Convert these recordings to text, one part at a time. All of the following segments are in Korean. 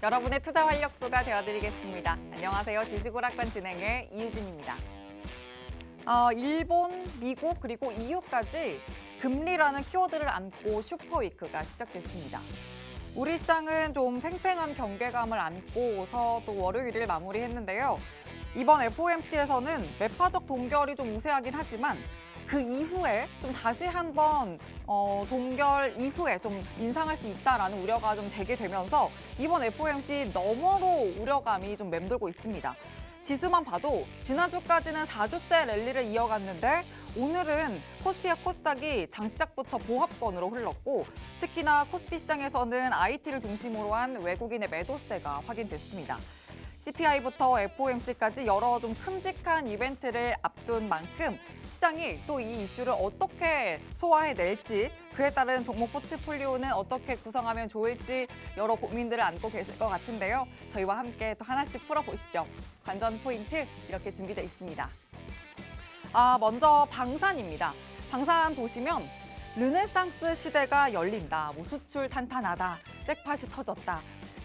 여러분의 투자 활력소가 되어드리겠습니다. 안녕하세요. 주식오락관 진행의 이유진입니다. 일본, 미국 그리고 EU까지 금리라는 키워드를 안고 슈퍼위크가 시작됐습니다. 우리 시장은 좀 팽팽한 경계감을 안고서 또 월요일을 마무리했는데요. 이번 FOMC에서는 매파적 동결이 좀 우세하긴 하지만 그 이후에 좀 다시 한번 동결 이후에 좀 인상할 수 있다라는 우려가 좀 제기되면서 이번 FOMC 너머로 우려감이 좀 맴돌고 있습니다. 지수만 봐도 지난주까지는 4주째 랠리를 이어갔는데 오늘은 코스피와 코스닥이 장시작부터 보합권으로 흘렀고 특히나 코스피 시장에서는 IT를 중심으로 한 외국인의 매도세가 확인됐습니다. CPI부터 FOMC까지 여러 좀 큼직한 이벤트를 앞둔 만큼 시장이 또 이 이슈를 어떻게 소화해낼지 그에 따른 종목 포트폴리오는 어떻게 구성하면 좋을지 여러 고민들을 안고 계실 것 같은데요. 저희와 함께 또 하나씩 풀어보시죠. 관전 포인트 이렇게 준비되어 있습니다. 먼저 방산입니다. 방산 보시면 르네상스 시대가 열린다, 수출 탄탄하다, 잭팟이 터졌다,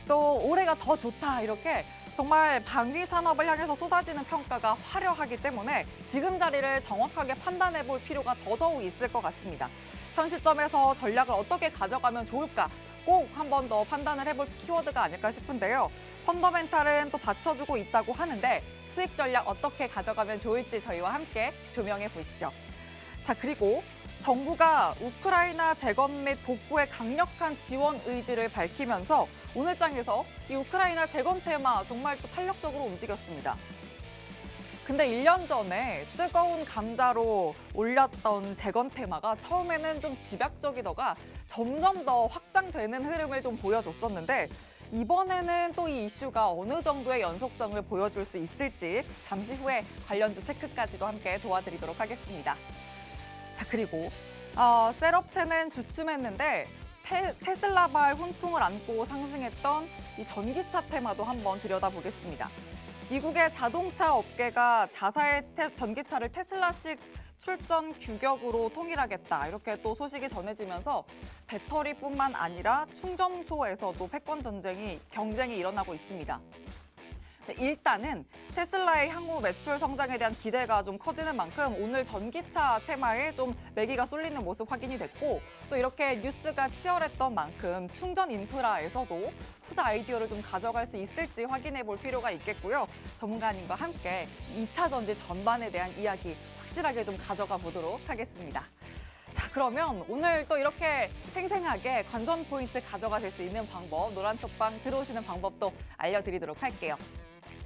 또 올해가 더 좋다 이렇게 정말 방위 산업을 향해서 쏟아지는 평가가 화려하기 때문에 지금 자리를 정확하게 판단해 볼 필요가 더더욱 있을 것 같습니다. 현 시점에서 전략을 어떻게 가져가면 좋을까 꼭 한 번 더 판단을 해볼 키워드가 아닐까 싶은데요. 펀더멘탈은 또 받쳐주고 있다고 하는데 수익 전략 어떻게 가져가면 좋을지 저희와 함께 조명해 보시죠. 자, 그리고 정부가 우크라이나 재건 및 복구에 강력한 지원 의지를 밝히면서 오늘 장에서 이 우크라이나 재건 테마 정말 또 탄력적으로 움직였습니다. 근데 1년 전에 뜨거운 감자로 올렸던 재건 테마가 처음에는 좀 집약적이다가 점점 더 확장되는 흐름을 좀 보여줬었는데 이번에는 또 이 이슈가 어느 정도의 연속성을 보여줄 수 있을지 잠시 후에 관련주 체크까지도 함께 도와드리도록 하겠습니다. 자, 그리고 셀업체는 주춤했는데 테슬라발 훈풍을 안고 상승했던 이 전기차 테마도 한번 들여다보겠습니다. 미국의 자동차 업계가 자사의 전기차를 테슬라식 출전 규격으로 통일하겠다 이렇게 또 소식이 전해지면서 배터리뿐만 아니라 충전소에서도 패권 경쟁이 일어나고 있습니다. 일단은 테슬라의 향후 매출 성장에 대한 기대가 좀 커지는 만큼 오늘 전기차 테마에 좀 매기가 쏠리는 모습 확인이 됐고 또 이렇게 뉴스가 치열했던 만큼 충전 인프라에서도 투자 아이디어를 좀 가져갈 수 있을지 확인해 볼 필요가 있겠고요. 전문가님과 함께 2차 전지 전반에 대한 이야기 확실하게 좀 가져가 보도록 하겠습니다. 자, 그러면 오늘 또 이렇게 생생하게 관전 포인트 가져가실 수 있는 방법, 노란톡방 들어오시는 방법도 알려드리도록 할게요.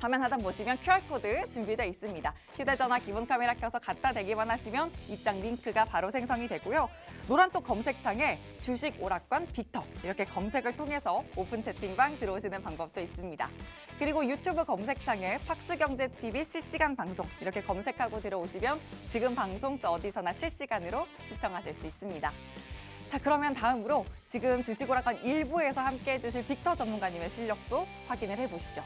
화면 하단 보시면 QR코드 준비되어 있습니다. 휴대전화 기본 카메라 켜서 갖다 대기만 하시면 입장 링크가 바로 생성이 되고요. 노란톡 검색창에 주식 오락관 빅터 이렇게 검색을 통해서 오픈 채팅방 들어오시는 방법도 있습니다. 그리고 유튜브 검색창에 팍스경제TV 실시간 방송 이렇게 검색하고 들어오시면 지금 방송 또 어디서나 실시간으로 시청하실 수 있습니다. 자, 그러면 다음으로 지금 주식 오락관 1부에서 함께해 주실 빅터 전문가님의 실력도 확인을 해보시죠.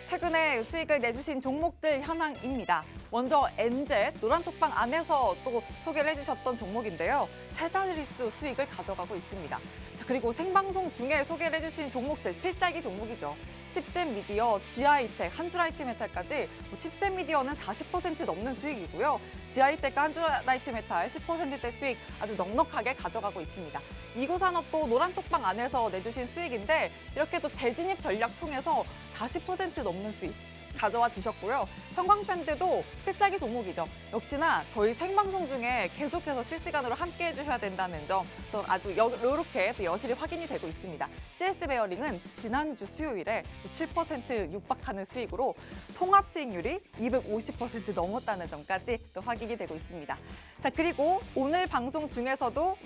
최근에 수익을 내주신 종목들 현황입니다. 먼저 엔젯, 노란톡방 안에서 또 소개를 해주셨던 종목인데요. 세 자릿수 수익을 가져가고 있습니다. 자, 그리고 생방송 중에 소개를 해주신 종목들, 필살기 종목이죠. 칩셋미디어, 지아이텍, 한주라이트메탈까지 칩셋미디어는 40% 넘는 수익이고요. 지아이텍과 한주라이트메탈 10%대 수익 아주 넉넉하게 가져가고 있습니다. 이구산업도 노란톡방 안에서 내주신 수익인데 이렇게 또 재진입 전략 통해서 40% 넘는 수익 가져와 주셨고요. 성광밴드도 필살기 종목이죠. 역시나 저희 생방송 중에 계속해서 실시간으로 함께 해주셔야 된다는 점 또 아주 이렇게 또 여실히 확인이 되고 있습니다. CS 베어링은 지난주 수요일에 7% 육박하는 수익으로 통합 수익률이 250% 넘었다는 점까지 또 확인이 되고 있습니다. 자, 그리고 오늘 방송 중에도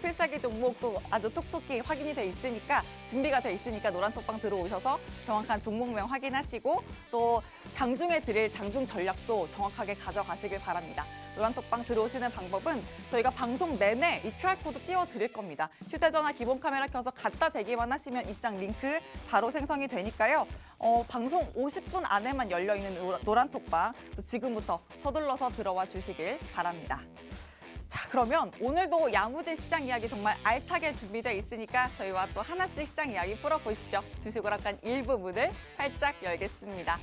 필살기 종목도 아주 톡톡히 확인이 돼 있으니까 준비가 돼 있으니까 노란톡방 들어오셔서 정확한 종목명 확인하시고 또 장중에 드릴 장중 전략도 정확하게 가져가시길 바랍니다. 노란톡방 들어오시는 방법은 저희가 방송 내내 이 QR코드 띄워드릴 겁니다. 휴대전화 기본 카메라 켜서 갖다 대기만 하시면 입장 링크 바로 생성이 되니까요. 방송 50분 안에만 열려있는 노란톡방 또 지금부터 서둘러서 들어와 주시길 바랍니다. 자, 그러면 오늘도 야무진 시장 이야기 정말 알차게 준비되어 있으니까 저희와 또 하나씩 시장 이야기 풀어보시죠. 주식오락관 1부 문을 활짝 열겠습니다.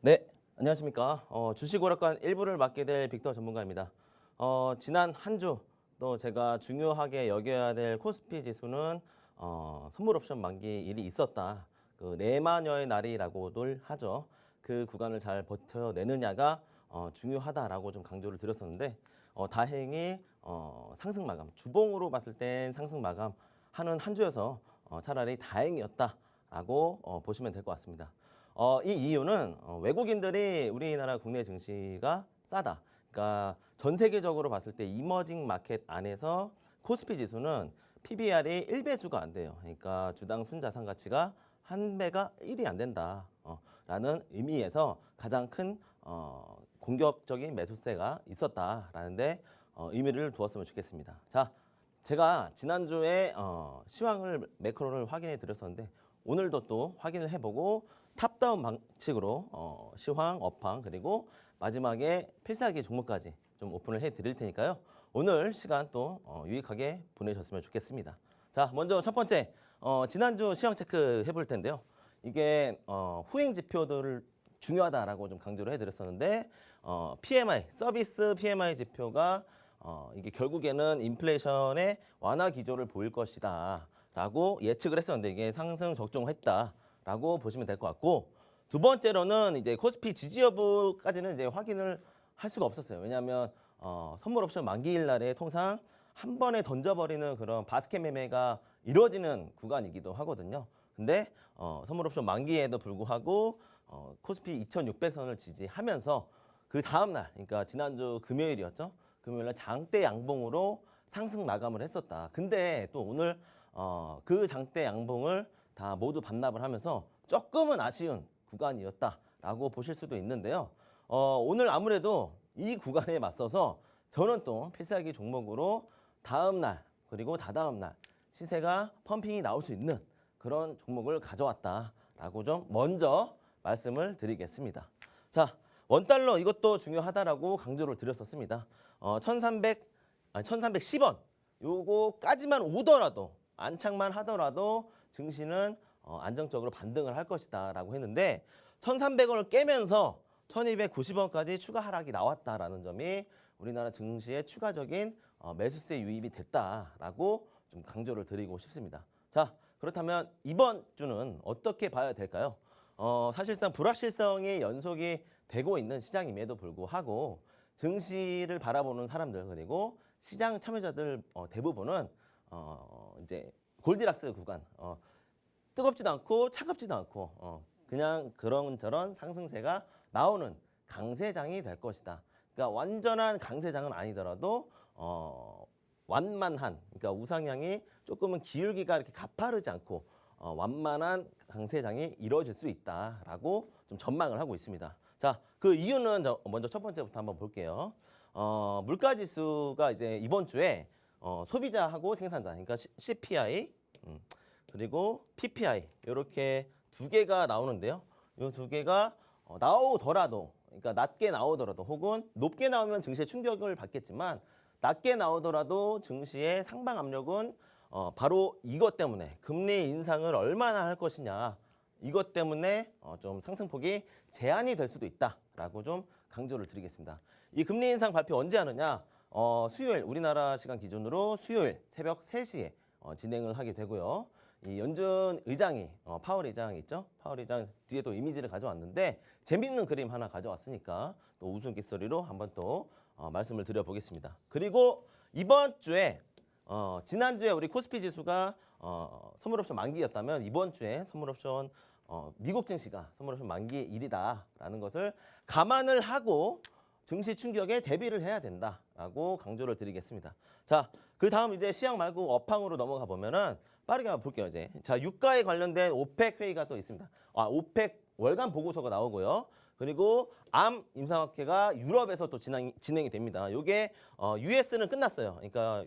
네, 안녕하십니까. 주식오락관 1부를 맡게 될 빅터 전문가입니다. 지난 한 주 또 제가 중요하게 여겨야 될 코스피 지수는 선물 옵션 만기 일이 있었다. 그 내마녀의 날이라고들 하죠. 그 구간을 잘 버텨내느냐가 중요하다라고 좀 강조를 드렸었는데 다행히 상승 마감, 주봉으로 봤을 땐 상승 마감 하는 한 주여서 차라리 다행이었다라고 보시면 될 것 같습니다. 이 이유는 외국인들이 우리나라 국내 증시가 싸다. 그러니까 전 세계적으로 봤을 때 이머징 마켓 안에서 코스피 지수는 PBR이 1배수가 안 돼요. 그러니까 주당 순자산 가치가 한 배가 1이 안 된다. 라는 의미에서 가장 큰 공격적인 매수세가 있었다라는데 의미를 두었으면 좋겠습니다. 자, 제가 지난주에 시황을 매크로를 확인해 드렸었는데 오늘도 또 확인을 해보고 탑다운 방식으로 시황, 업황 그리고 마지막에 필살기 종목까지 좀 오픈을 해드릴 테니까요. 오늘 시간 또 유익하게 보내셨으면 좋겠습니다. 자, 먼저 첫 번째 지난주 시황 체크 해볼 텐데요. 이게 후행 지표들을 중요하다라고 좀 강조를 해드렸었는데 PMI, 서비스 PMI 지표가 이게 결국에는 인플레이션의 완화 기조를 보일 것이다라고 예측을 했었는데 이게 상승 적중했다라고 보시면 될 것 같고 두 번째로는 이제 코스피 지지 여부까지는 이제 확인을 할 수가 없었어요. 왜냐하면 선물 옵션 만기일 날에 통상 한 번에 던져버리는 그런 바스켓 매매가 이루어지는 구간이기도 하거든요. 근데 선물 옵션 만기에도 불구하고 코스피 2600선을 지지하면서 그 다음 날, 그러니까 지난주 금요일이었죠. 금요일 날 장대 양봉으로 상승 마감을 했었다. 근데 또 오늘 그 장대 양봉을 다 모두 반납을 하면서 조금은 아쉬운 구간이었다라고 보실 수도 있는데요. 오늘 아무래도 이 구간에 맞서서 저는 또 필살기 종목으로 다음 날 그리고 다다음 날 시세가 펌핑이 나올 수 있는 그런 종목을 가져왔다라고 좀 먼저 말씀을 드리겠습니다. 자, 원달러 이것도 중요하다라고 강조를 드렸었습니다. 1310원 요거까지만 오더라도 안착만 하더라도 증시는 안정적으로 반등을 할 것이다라고 했는데 1300원을 깨면서 1290원까지 추가 하락이 나왔다라는 점이 우리나라 증시의 추가적인 매수세 유입이 됐다라고 좀 강조를 드리고 싶습니다. 자, 그렇다면 이번 주는 어떻게 봐야 될까요? 사실상 불확실성이 연속이 되고 있는 시장임에도 불구하고 증시를 바라보는 사람들 그리고 시장 참여자들 대부분은 이제 골디락스 구간 뜨겁지도 않고 차갑지도 않고 그냥 그런저런 상승세가 나오는 강세장이 될 것이다. 그러니까 완전한 강세장은 아니더라도 완만한 그러니까 우상향이 조금은 기울기가 이렇게 가파르지 않고 완만한 강세장이 이루어질 수 있다라고 좀 전망을 하고 있습니다. 자, 그 이유는 먼저 첫 번째부터 한번 볼게요. 물가 지수가 이제 이번 주에 소비자하고 생산자, 그러니까 CPI 그리고 PPI 이렇게 두 개가 나오는데요. 이 두 개가 나오더라도, 그러니까 낮게 나오더라도 혹은 높게 나오면 증시에 충격을 받겠지만 낮게 나오더라도 증시의 상방 압력은 바로 이것 때문에 금리 인상을 얼마나 할 것이냐 이것 때문에 좀 상승폭이 제한이 될 수도 있다라고 좀 강조를 드리겠습니다. 이 금리 인상 발표 언제 하느냐? 수요일 우리나라 시간 기준으로 수요일 새벽 3시에 진행을 하게 되고요. 이 연준 의장이 파월 의장이 있죠. 파월 의장 뒤에 또 이미지를 가져왔는데 재밌는 그림 하나 가져왔으니까 또 웃음깃소리로 한번 또 말씀을 드려보겠습니다. 그리고 이번 주에 지난주에 우리 코스피 지수가 선물옵션 만기였다면 이번 주에 선물옵션 미국 증시가 선물옵션 만기일이다라는 것을 감안을 하고 증시 충격에 대비를 해야 된다라고 강조를 드리겠습니다. 자, 그 다음 이제 시황 말고 업황으로 넘어가 보면은 빠르게 한번 볼게요. 이제 자, 유가에 관련된 오펙 회의가 또 있습니다. 오펙 월간 보고서가 나오고요. 그리고 암 임상학회가 유럽에서 또 진행이 됩니다. 이게 US는 끝났어요. 그러니까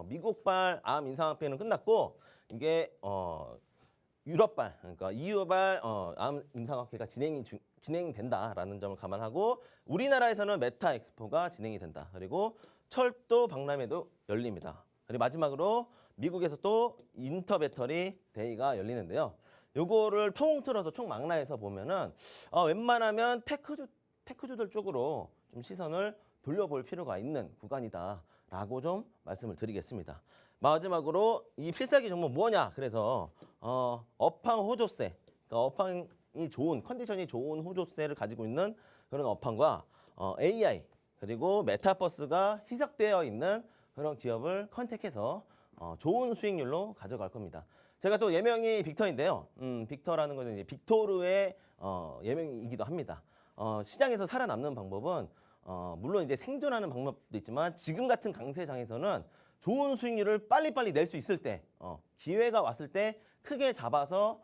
미국발 암 임상학회는 끝났고 이게 유럽발, 그러니까 EU발 암 임상학회가 진행된다라는 점을 감안하고 우리나라에서는 메타 엑스포가 진행이 된다. 그리고 철도 박람회도 열립니다. 그리고 마지막으로 미국에서 또 인터 배터리 데이가 열리는데요. 요거를 통틀어서 총망라해서 보면은 웬만하면 테크주들 쪽으로 좀 시선을 돌려볼 필요가 있는 구간이다라고 좀 말씀을 드리겠습니다. 마지막으로 이 필살기 종목 뭐냐? 그래서 업황 호조세, 그러니까 업황이 좋은 컨디션이 좋은 호조세를 가지고 있는 그런 업황과 AI 그리고 메타버스가 희석되어 있는 그런 기업을 컨택해서 좋은 수익률로 가져갈 겁니다. 제가 또 예명이 빅터인데요. 빅터라는 것은 이제 빅토르의 예명이기도 합니다. 시장에서 살아남는 방법은 물론 이제 생존하는 방법도 있지만 지금 같은 강세장에서는 좋은 수익률을 빨리빨리 낼 수 있을 때 기회가 왔을 때 크게 잡아서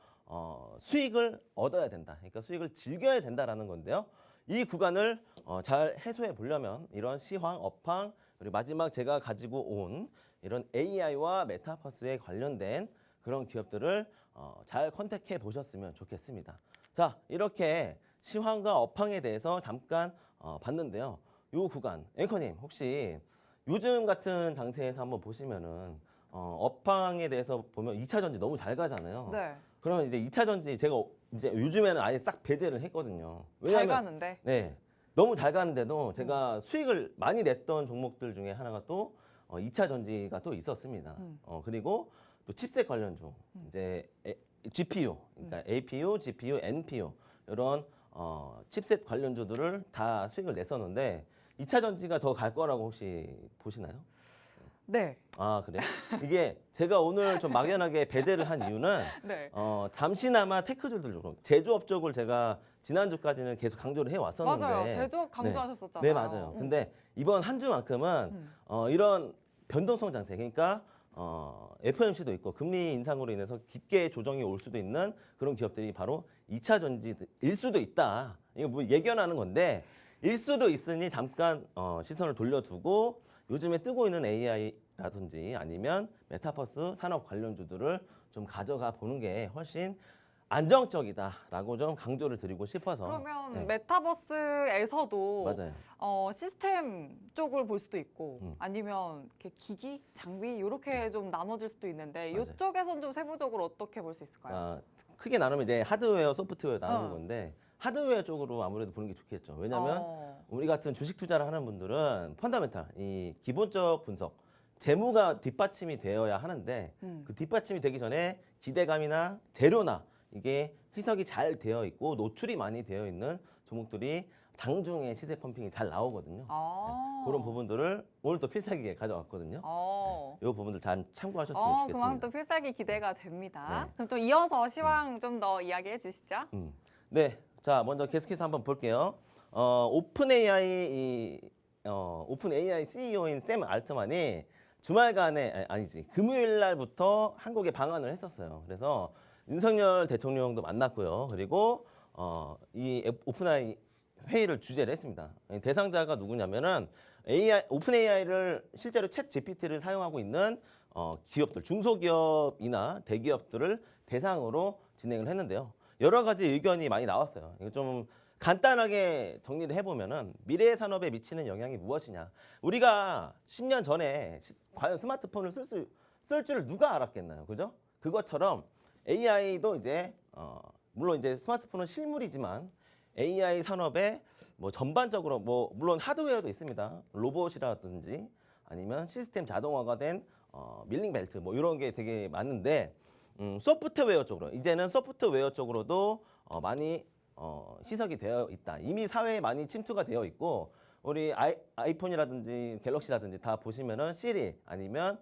수익을 얻어야 된다. 그러니까 수익을 즐겨야 된다라는 건데요. 이 구간을 잘 해소해 보려면 이런 시황, 업황 그리고 마지막 제가 가지고 온 이런 AI와 메타버스에 관련된 그런 기업들을 잘 컨택해 보셨으면 좋겠습니다. 자, 이렇게 시황과 업황에 대해서 잠깐 봤는데요. 이 구간, 앵커님 혹시 요즘 같은 장세에서 한번 보시면은 업황에 대해서 보면 2차 전지 너무 잘 가잖아요. 네. 그러면 이제 2차 전지 제가 이제 요즘에는 아예 싹 배제를 했거든요. 잘 가는데. 네. 너무 잘 가는데도 제가 수익을 많이 냈던 종목들 중에 하나가 또 2차 전지가 또 있었습니다. 그리고 또 칩셋 관련주, 이제 GPU, 그러니까 APU, GPU, NPU 이런 칩셋 관련주들을 다 수익을 냈었는데 2차 전지가 더 갈 거라고 혹시 보시나요? 네. 아, 그래요? 이게 제가 오늘 좀 막연하게 배제를 한 이유는 네. 잠시나마 테크주들 쪽, 제조업 쪽을 제가 지난주까지는 계속 강조를 해왔었는데 맞아요. 제조업 강조하셨었잖아요. 네, 맞아요. 근데 이번 한 주만큼은 이런 변동성 장세, 그러니까 FOMC도 있고 금리 인상으로 인해서 깊게 조정이 올 수도 있는 그런 기업들이 바로 2차 전지일 수도 있다. 이거 뭐 예견하는 건데 일 수도 있으니 잠깐 시선을 돌려두고 요즘에 뜨고 있는 AI라든지 아니면 메타버스 산업 관련주들을 좀 가져가 보는 게 훨씬 안정적이다라고 좀 강조를 드리고 싶어서. 그러면 네. 메타버스에서도 맞아요. 시스템 쪽을 볼 수도 있고 아니면 이렇게 기기, 장비 이렇게 좀 나눠질 수도 있는데 맞아요. 이쪽에선 좀 세부적으로 어떻게 볼 수 있을까요? 크게 나누면 이제 하드웨어, 소프트웨어 나누는 건데 하드웨어 쪽으로 아무래도 보는 게 좋겠죠. 왜냐하면 우리 같은 주식 투자를 하는 분들은 펀더멘탈, 이 기본적 분석, 재무가 뒷받침이 되어야 하는데 그 뒷받침이 되기 전에 기대감이나 재료나 이게 희석이 잘 되어 있고 노출이 많이 되어 있는 종목들이 장중에 시세 펌핑이 잘 나오거든요. 네, 그런 부분들을 오늘 또 필살기에 가져왔거든요. 이 부분들 잘 참고하셨으면 좋겠습니다. 그만 또 필살기 기대가 됩니다. 네. 그럼 또 이어서 시황 좀 더 이야기해 주시죠. 네, 자 먼저 계속해서 한번 볼게요. 오픈AI CEO인 샘 알트만이 주말간에 아니지 금요일 날부터 한국에 방한을 했었어요. 그래서 윤석열 대통령도 만났고요. 그리고 이 오픈AI 회의를 주재를 했습니다. 대상자가 누구냐면은 오픈AI를 실제로 챗 GPT를 사용하고 있는 기업들, 중소기업이나 대기업들을 대상으로 진행을 했는데요. 여러 가지 의견이 많이 나왔어요. 이거 좀 간단하게 정리를 해보면은 미래 산업에 미치는 영향이 무엇이냐. 우리가 10년 전에 과연 스마트폰을 쓸 수 쓸 줄을 누가 알았겠나요? 그죠? 그것처럼 AI도 이제 물론 이제 스마트폰은 실물이지만 AI 산업에 뭐 전반적으로 뭐 물론 하드웨어도 있습니다. 로봇이라든지 아니면 시스템 자동화가 된 밀링 벨트 뭐 이런 게 되게 많은데 소프트웨어 쪽으로 이제는 소프트웨어 쪽으로도 많이 희석이 되어 있다. 이미 사회에 많이 침투가 되어 있고 우리 아이폰이라든지 갤럭시라든지 다 보시면은 시리 아니면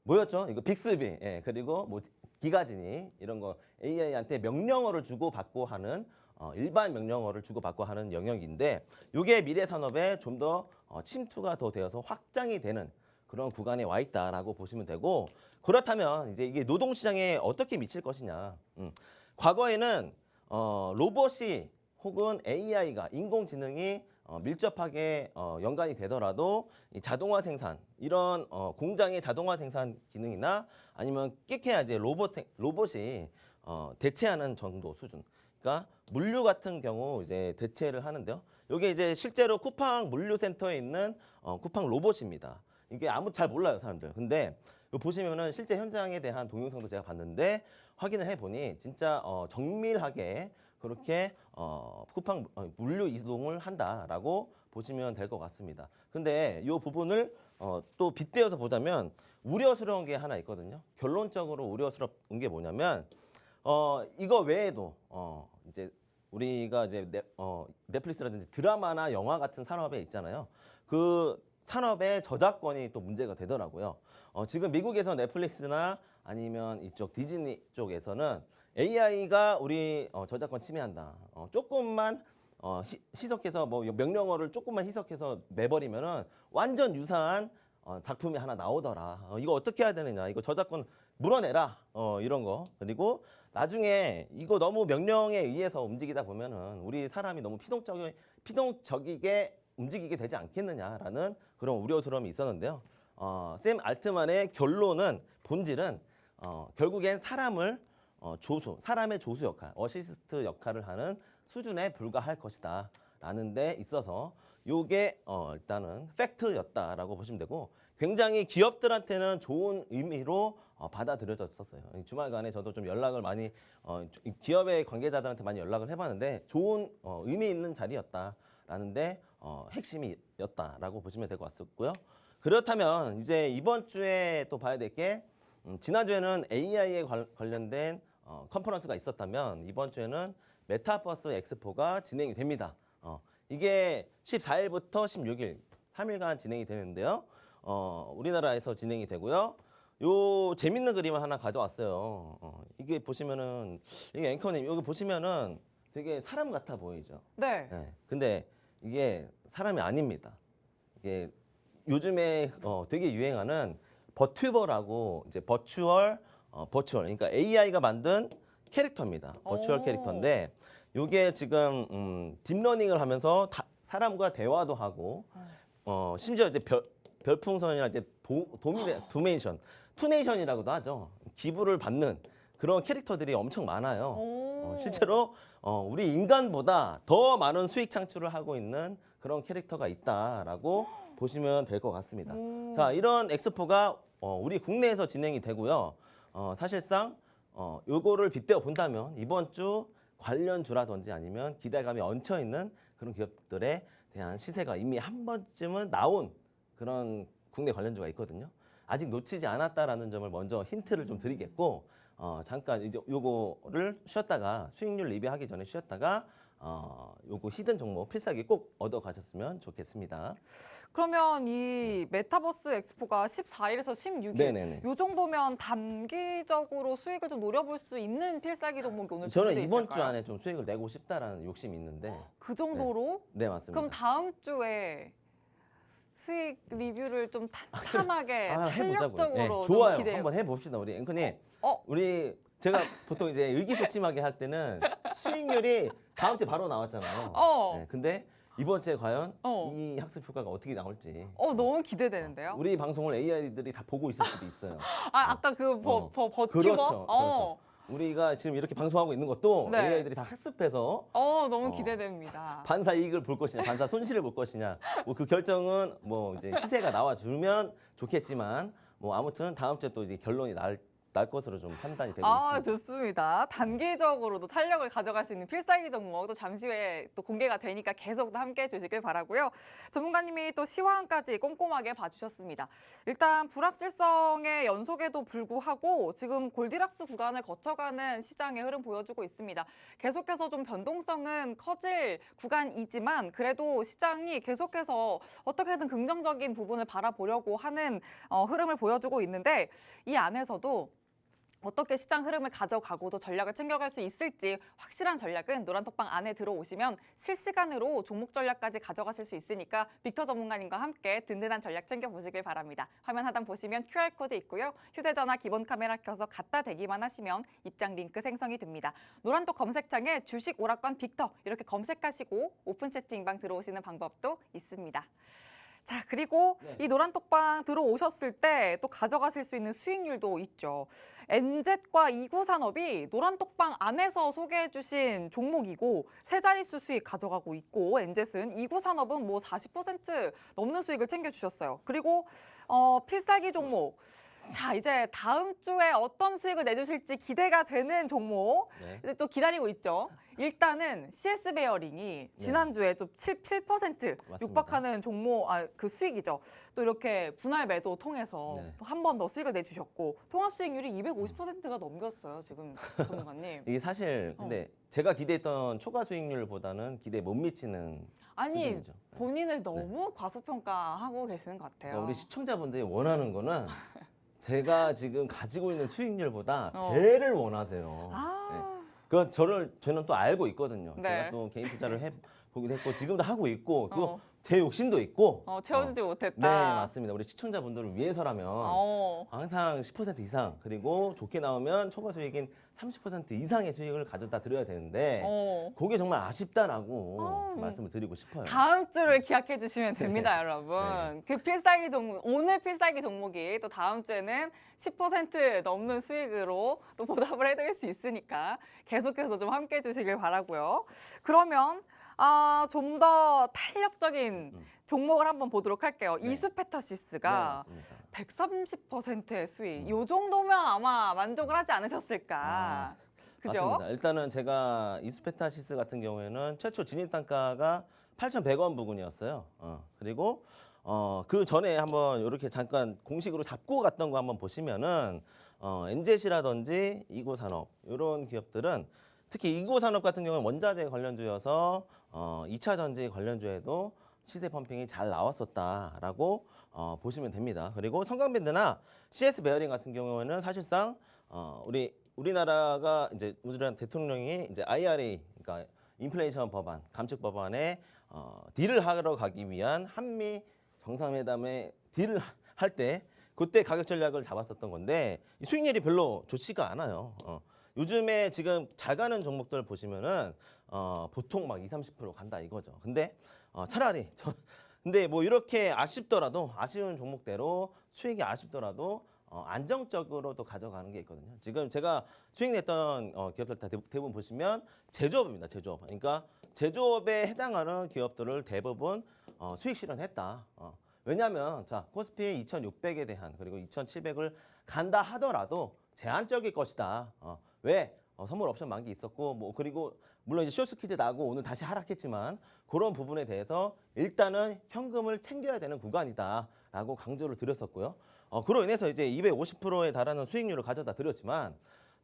뭐였죠? 이거 빅스비 예, 그리고 뭐 기가지니 이런 거 AI한테 명령어를 주고 받고 하는 일반 명령어를 주고 받고 하는 영역인데 이게 미래 산업에 좀 더 침투가 더 되어서 확장이 되는 그런 구간에 와 있다라고 보시면 되고 그렇다면 이제 이게 노동 시장에 어떻게 미칠 것이냐? 과거에는 로봇이 혹은 AI가 인공지능이 밀접하게 연관이 되더라도 이 자동화 생산 이런 공장의 자동화 생산 기능이나 아니면 끼케야 이제 로봇이 대체하는 정도 수준. 그러니까 물류 같은 경우 이제 대체를 하는데요. 이게 이제 실제로 쿠팡 물류센터에 있는 쿠팡 로봇입니다. 이게 아무 잘 몰라요 사람들. 근데 이거 보시면은 실제 현장에 대한 동영상도 제가 봤는데 확인을 해보니 진짜 정밀하게 그렇게 쿠팡 물류 이동을 한다라고 보시면 될 것 같습니다. 근데 이 부분을 또 빗대어서 보자면 우려스러운 게 하나 있거든요. 결론적으로 우려스러운 게 뭐냐면 이거 외에도 이제 우리가 이제 넷플릭스라든지 드라마나 영화 같은 산업에 있잖아요. 그 산업의 저작권이 또 문제가 되더라고요. 지금 미국에서 넷플릭스나 아니면 이쪽 디즈니 쪽에서는 AI가 우리 저작권 침해한다. 조금만 희석해서 뭐 명령어를 조금만 희석해서 내버리면은 완전 유사한 작품이 하나 나오더라. 이거 어떻게 해야 되느냐? 이거 저작권 물어내라. 이런 거. 그리고 나중에 이거 너무 명령에 의해서 움직이다 보면은 우리 사람이 너무 피동적이게 움직이게 되지 않겠느냐라는 그런 우려스러움이 있었는데요. 샘 알트만의 결론은 본질은 결국엔 사람의 조수 역할, 어시스트 역할을 하는 수준에 불과할 것이다. 라는 데 있어서 요게 일단은 팩트였다라고 보시면 되고 굉장히 기업들한테는 좋은 의미로 받아들여졌었어요. 주말간에 저도 좀 연락을 많이 기업의 관계자들한테 많이 연락을 해봤는데 좋은 의미 있는 자리였다라는데 핵심이었다라고 보시면 될 것 같았고요. 그렇다면 이제 이번 주에 또 봐야 될 게 지난주에는 AI에 관련된 컨퍼런스가 있었다면 이번 주에는 메타버스 엑스포가 진행이 됩니다. 이게 14일부터 16일 3일간 진행이 되는데요. 우리나라에서 진행이 되고요. 요 재밌는 그림을 하나 가져왔어요. 이게 보시면은 이게 앵커님 여기 보시면은 되게 사람 같아 보이죠. 네. 네. 근데 이게 사람이 아닙니다. 이게 요즘에 되게 유행하는 버튜버라고 이제 버추얼 그러니까 AI가 만든 캐릭터입니다. 버추얼 캐릭터인데 이게 지금 딥러닝을 하면서 사람과 대화도 하고 심지어 이제 별풍선이나 이제 도메이션, 투네이션이라고도 하죠. 기부를 받는 그런 캐릭터들이 엄청 많아요. 실제로 우리 인간보다 더 많은 수익 창출을 하고 있는 그런 캐릭터가 있다라고 보시면 될 것 같습니다. 자, 이런 엑스포가 우리 국내에서 진행이 되고요. 사실상 요거를 빗대어 본다면 이번 주 관련주라든지 아니면 기대감이 얹혀 있는 그런 기업들에 대한 시세가 이미 한 번쯤은 나온 그런 국내 관련주가 있거든요. 아직 놓치지 않았다라는 점을 먼저 힌트를 좀 드리겠고 잠깐 이제 요거를 쉬었다가 수익률 리뷰하기 전에 쉬었다가 요거 히든 종목 필살기 꼭 얻어 가셨으면 좋겠습니다. 그러면 이 메타버스 엑스포가 14일에서 16일 네네네. 요 정도면 단기적으로 수익을 좀 노려볼 수 있는 필살기 종목이 오늘 저는 준비돼 이번 있을까요? 주 안에 좀 수익을 내고 싶다라는 욕심이 있는데 그 정도로? 네 맞습니다. 그럼 다음 주에 수익 리뷰를 좀 탄탄하게 해보자고요. 탄력적으로 좀 좋아요. 기대해. 한번 해봅시다 우리 앵커님. 어? 우리 제가 보통 이제 의기소침하게 할 때는 수익률이 다음 주에 바로 나왔잖아요. 네, 근데 이번 주에 과연 이 학습 효과가 어떻게 나올지 너무 기대되는데요. 우리 방송을 AI들이 다 보고 있을 수도 있어요. 아까 그 버튜버? 그렇죠. 우리가 지금 이렇게 방송하고 있는 것도 네. AI들이 다 학습해서 너무 기대됩니다. 반사 이익을 볼 것이냐, 반사 손실을 볼 것이냐, 뭐 그 결정은 뭐 이제 시세가 나와주면 좋겠지만 뭐 아무튼 다음 주에 또 이제 결론이 날 것으로 좀 판단이 되고 아, 있습니다. 좋습니다. 단기적으로도 탄력을 가져갈 수 있는 필살기 종목 또 잠시 후에 또 공개가 되니까 계속 또 함께해 주시길 바라고요. 전문가님이 또 시황까지 꼼꼼하게 봐주셨습니다. 일단 불확실성의 연속에도 불구하고 지금 골디락스 구간을 거쳐가는 시장의 흐름 보여주고 있습니다. 계속해서 좀 변동성은 커질 구간이지만 그래도 시장이 계속해서 어떻게든 긍정적인 부분을 바라보려고 하는 흐름을 보여주고 있는데 이 안에서도 어떻게 시장 흐름을 가져가고도 전략을 챙겨갈 수 있을지 확실한 전략은 노란톡방 안에 들어오시면 실시간으로 종목 전략까지 가져가실 수 있으니까 빅터 전문가님과 함께 든든한 전략 챙겨보시길 바랍니다. 화면 하단 보시면 QR코드 있고요. 휴대전화 기본 카메라 켜서 갖다 대기만 하시면 입장 링크 생성이 됩니다. 노란톡 검색창에 주식 오락관 빅터 이렇게 검색하시고 오픈 채팅방 들어오시는 방법도 있습니다. 자, 그리고 이 노란톡방 들어오셨을 때 또 가져가실 수 있는 수익률도 있죠. 엔젯과 이구산업이 노란톡방 안에서 소개해 주신 종목이고 세 자릿수 수익 가져가고 있고 엔젯은 이구산업은 뭐 40% 넘는 수익을 챙겨주셨어요. 그리고 필살기 종목. 자, 이제 다음 주에 어떤 수익을 내주실지 기대가 되는 종목 네. 또 기다리고 있죠. 일단은 CS 베어링이 지난주에 좀 7% 맞습니다. 육박하는 종목, 그 수익이죠. 또 이렇게 분할 매도 통해서 네. 또 한 번 더 수익을 내주셨고 통합 수익률이 250%가 넘겼어요, 지금 전문가님. 이게 사실 근데 제가 기대했던 초과 수익률보다는 기대에 못 미치는 아니, 수준이죠. 본인을 너무 과소평가하고 계시는 것 같아요. 그러니까 우리 시청자분들이 원하는 거는 제가 지금 가지고 있는 수익률보다 어. 배를 원하세요. 아, 그 저는 또 알고 있거든요. 네. 제가 또 개인 투자를 해보기도 했고 지금도 하고 있고 그리고 어. 제 욕심도 있고. 채워주지 못했다. 네, 맞습니다. 우리 시청자분들을 위해서라면 항상 10% 이상 그리고 좋게 나오면 초과 수익인 30% 이상의 수익을 가져다 드려야 되는데 그게 정말 아쉽다라고 좀 말씀을 드리고 싶어요. 다음 주를 기약해 주시면 됩니다, 네. 여러분. 그 필살기 종목, 오늘 필살기 종목이 또 다음 주에는 10% 넘는 수익으로 또 보답을 해드릴 수 있으니까 계속해서 좀 함께 해주시길 바라고요. 그러면 좀 더 탄력적인 종목을 한번 보도록 할게요. 네. 이수페타시스가 네, 맞습니다. 130%의 수익. 이 정도면 아마 만족을 하지 않으셨을까. 그죠? 맞습니다. 일단은 제가 이수페타시스 같은 경우에는 최초 진입 단가가 8,100원 부근이었어요. 그리고 그 전에 한번 이렇게 잠깐 공식으로 잡고 갔던 거 한번 보시면은 엔젯이라든지 이고산업 이런 기업들은 특히 이고산업 같은 경우는 원자재 관련주여서 2차 전지 관련주에도 시세 펌핑이 잘 나왔었다라고 보시면 됩니다. 그리고 성강밴드나 CS 베어링 같은 경우에는 사실상 우리나라가 이제 우리나라 대통령이 이제 IRA 그러니까 인플레이션 법안 감축 법안에 딜을 하러 가기 위한 한미 정상회담에 딜을 할 때 그때 가격 전략을 잡았었던 건데 수익률이 별로 좋지가 않아요. 요즘에 지금 잘 가는 종목들 보시면은 보통 막 20-30% 간다 이거죠. 근데 차라리 근데 뭐 이렇게 아쉽더라도 아쉬운 종목대로 수익이 아쉽더라도 안정적으로 또 가져가는 게 있거든요. 지금 제가 수익 냈던 기업들 다 대부분 보시면 제조업입니다. 제조업. 그러니까 제조업에 해당하는 기업들을 대부분 수익 실현했다. 왜냐하면 자 코스피 2,600에 대한 그리고 2,700을 간다 하더라도 제한적일 것이다. 왜? 선물 옵션 만기 있었고 뭐 그리고 물론 이제 쇼스 퀴즈 나고 오늘 다시 하락했지만 그런 부분에 대해서 일단은 현금을 챙겨야 되는 구간이다라고 강조를 드렸었고요. 그로 인해서 이제 250%에 달하는 수익률을 가져다 드렸지만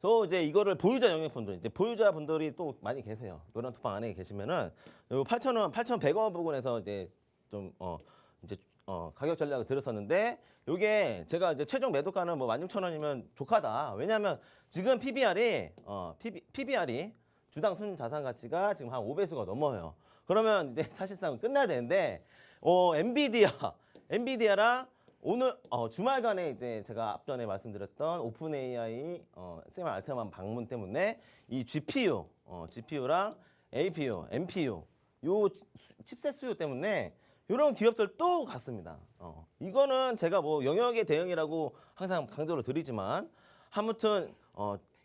또 이제 이거를 보유자 영역분들 이제 보유자분들이 또 많이 계세요. 노란톡방 안에 계시면은 8,000원, 8,100원 부근에서 이제 좀 가격 전략을 들었었는데 요게 제가 이제 최종 매도가는 뭐 16,000원이면 족하다. 왜냐하면 지금 PBR이 주당 순 자산 가치가 지금 한 5배수가 넘어요. 그러면 이제 사실상 끝나야 되는데 엔비디아랑 오늘 주말간에 이제 제가 앞전에 말씀드렸던 오픈 AI 샘 알트만 방문 때문에 이 GPU랑 APU, NPU 요 칩셋 수요 때문에 이런 기업들 또 갔습니다. 이거는 제가 뭐 영역의 대응이라고 항상 강조를 드리지만 아무튼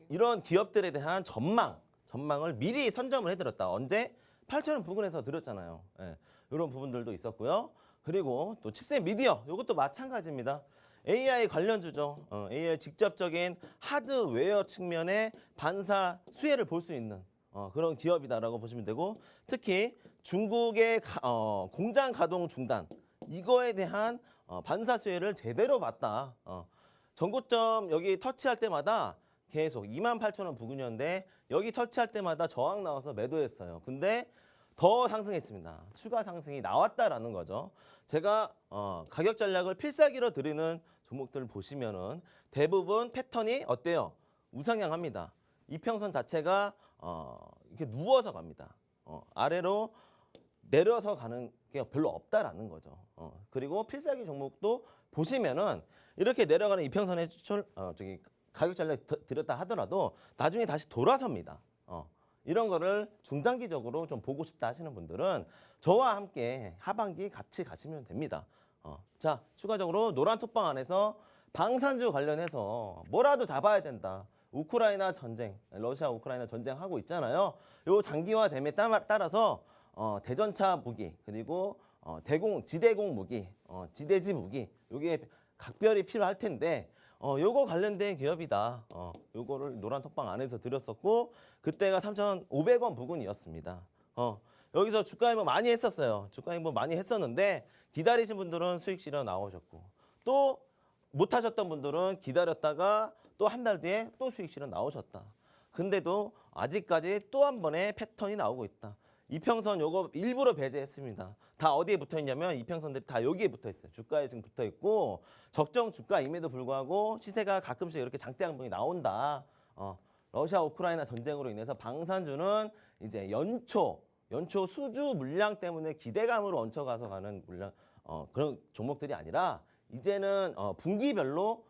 이런 기업들에 대한 전망을 미리 선점을 해드렸다. 언제? 8,000원 부근에서 드렸잖아요. 예, 이런 부분들도 있었고요. 그리고 또 칩셋 미디어 이것도 마찬가지입니다. AI 관련주죠. AI 직접적인 하드웨어 측면의 반사 수혜를 볼 수 있는 그런 기업이다라고 보시면 되고, 특히 중국의 공장 가동 중단 이거에 대한 반사 수혜를 제대로 봤다. 전고점 여기 터치할 때마다 계속 28,000원 부근이었는데 여기 터치할 때마다 저항 나와서 매도했어요. 근데 더 상승했습니다. 추가 상승이 나왔다라는 거죠. 제가 가격 전략을 필살기로 드리는 종목들을 보시면은 대부분 패턴이 어때요? 우상향합니다. 이평선 자체가 이렇게 누워서 갑니다. 아래로 내려서 가는 게 별로 없다라는 거죠. 그리고 필살기 종목도 보시면은 이렇게 내려가는 이평선에 저기 가격 전략 드렸다 하더라도 나중에 다시 돌아섭니다. 이런 거를 중장기적으로 좀 보고 싶다 하시는 분들은 저와 함께 하반기 같이 가시면 됩니다. 자, 추가적으로 노란 톡방 안에서 방산주 관련해서 뭐라도 잡아야 된다. 우크라이나 전쟁, 러시아 우크라이나 전쟁하고 있잖아요. 요 장기화됨에 따라서 대전차 무기 그리고 지대공 무기, 지대지 무기 요게 각별히 필요할 텐데 요거 관련된 기업이다. 요거를 노란 톡방 안에서 드렸었고 그때가 3,500원 부근이었습니다. 여기서 주가 행보 많이 했었어요. 주가 행보 많이 했었는데 기다리신 분들은 수익 실현 나오셨고 또 못하셨던 분들은 기다렸다가 또 한 달 뒤에 또 수익 실현 나오셨다. 근데도 아직까지 또 한 번의 패턴이 나오고 있다. 이평선 요거 일부러 배제했습니다. 다 어디에 붙어 있냐면 이평선들이 다 여기에 붙어 있어요. 주가에 지금 붙어 있고 적정 주가임에도 불구하고 시세가 가끔씩 이렇게 장대 양봉이 나온다. 러시아 우크라이나 전쟁으로 인해서 방산주는 이제 연초 수주 물량 때문에 기대감으로 얹혀가서 가는 물량 그런 종목들이 아니라 이제는 분기별로